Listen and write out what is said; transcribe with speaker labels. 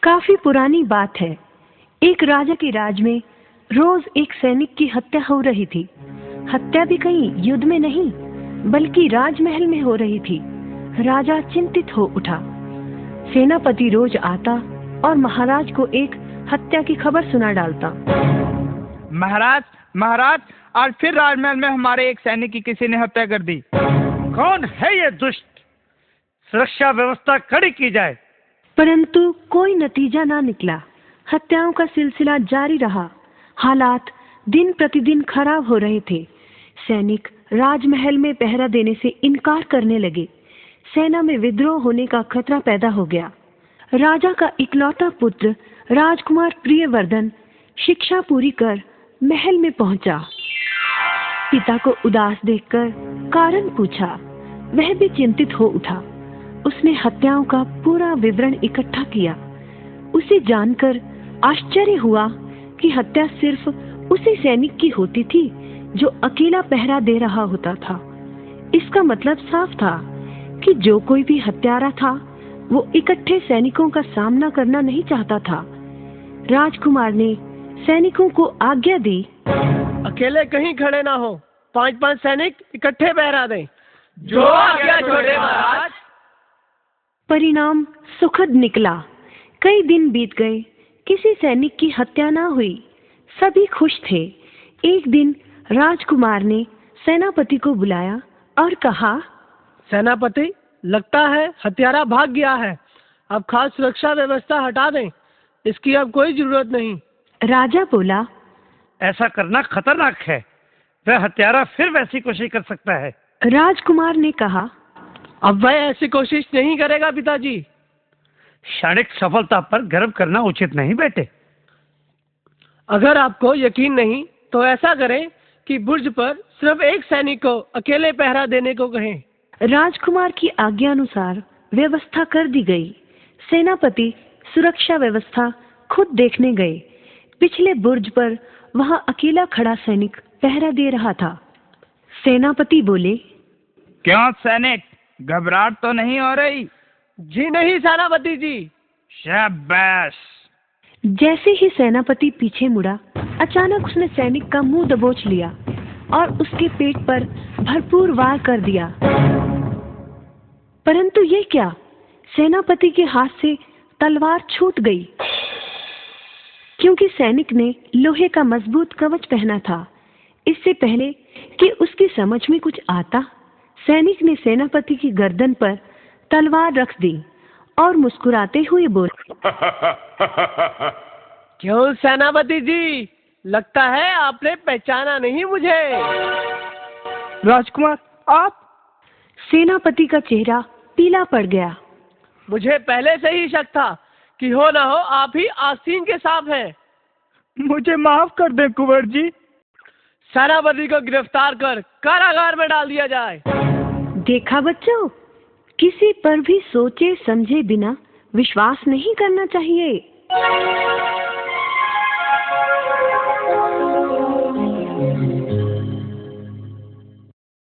Speaker 1: काफी पुरानी बात है। एक राजा के राज में रोज एक सैनिक की हत्या हो रही थी। हत्या भी कहीं युद्ध में नहीं, बल्कि राजमहल में हो रही थी। राजा चिंतित हो उठा। सेनापति रोज आता और महाराज को एक हत्या की खबर सुना डालता।
Speaker 2: महाराज, महाराज, आज फिर राजमहल में हमारे एक सैनिक की किसी ने हत्या कर दी।
Speaker 3: कौन है ये दुष्ट? सुरक्षा व्यवस्था कड़ी की जाए।
Speaker 1: परंतु कोई नतीजा ना निकला। हत्याओं का सिलसिला जारी रहा। हालात दिन प्रतिदिन खराब हो रहे थे। सैनिक राजमहल में पहरा देने से इनकार करने लगे। सेना में विद्रोह होने का खतरा पैदा हो गया। राजा का इकलौता पुत्र राजकुमार प्रियवर्धन शिक्षा पूरी कर महल में पहुंचा। पिता को उदास देखकर कारण पूछा। वह भी चिंतित हो उठा। उसने हत्याओं का पूरा विवरण इकट्ठा किया। उसे जानकर आश्चर्य हुआ कि हत्या सिर्फ उसी सैनिक की होती थी जो अकेला पहरा दे रहा होता था। इसका मतलब साफ था कि जो कोई भी हत्यारा था वो इकट्ठे सैनिकों का सामना करना नहीं चाहता था। राजकुमार ने सैनिकों को आज्ञा दी,
Speaker 4: अकेले कहीं खड़े ना हो, 5-5 सैनिक इकट्ठे पहरा दें।
Speaker 2: जो आज्ञा छोड़े महाराज।
Speaker 1: परिणाम सुखद निकला। कई दिन बीत गए, किसी सैनिक की हत्या ना हुई। सभी खुश थे। एक दिन राजकुमार ने सेनापति को बुलाया और कहा,
Speaker 4: सेनापति, लगता है हत्यारा भाग गया है। अब खास सुरक्षा व्यवस्था हटा दें, इसकी अब कोई जरूरत नहीं।
Speaker 1: राजा बोला,
Speaker 3: ऐसा करना खतरनाक है। वह हत्यारा फिर वैसी कोशिश कर सकता है।
Speaker 1: राजकुमार ने कहा,
Speaker 4: अब वह ऐसी कोशिश नहीं करेगा पिताजी।
Speaker 3: क्षणिक सफलता पर गर्व करना उचित नहीं बेटे।
Speaker 4: अगर आपको यकीन नहीं तो ऐसा करें कि बुर्ज पर सिर्फ एक सैनिक को अकेले पहरा देने को कहें।
Speaker 1: राजकुमार की आज्ञानुसार व्यवस्था कर दी गई। सेनापति सुरक्षा व्यवस्था खुद देखने गए। पिछले बुर्ज पर वहां अकेला खड़ा सैनिक पहरा दे रहा था। सेनापति बोले,
Speaker 2: क्यों सैनिक, घबराहट तो नहीं हो रही?
Speaker 4: जी नहीं सेनापति जी।
Speaker 2: शाबाश।
Speaker 1: जैसे ही सेनापति पीछे मुड़ा, अचानक उसने सैनिक का मुंह दबोच लिया और उसके पेट पर भरपूर वार कर दिया। परंतु ये क्या, सेनापति के हाथ से तलवार छूट गई, क्योंकि सैनिक ने लोहे का मजबूत कवच पहना था। इससे पहले कि उसकी समझ में कुछ आता, सैनिक ने सेनापति की गर्दन पर तलवार रख दी और मुस्कुराते हुए बोला,
Speaker 4: क्यों सेनापति जी, लगता है आपने पहचाना नहीं मुझे।
Speaker 2: राजकुमार, आप?
Speaker 1: सेनापति का चेहरा पीला पड़ गया।
Speaker 4: मुझे पहले से ही शक था कि हो ना हो आप ही आस्तीन के सांप हैं।
Speaker 2: मुझे माफ कर दे कुंवर जी।
Speaker 4: सेनापति को गिरफ्तार कर कारागार में डाल दिया जाए।
Speaker 1: देखा बच्चों, किसी पर भी सोचे समझे बिना विश्वास नहीं करना चाहिए।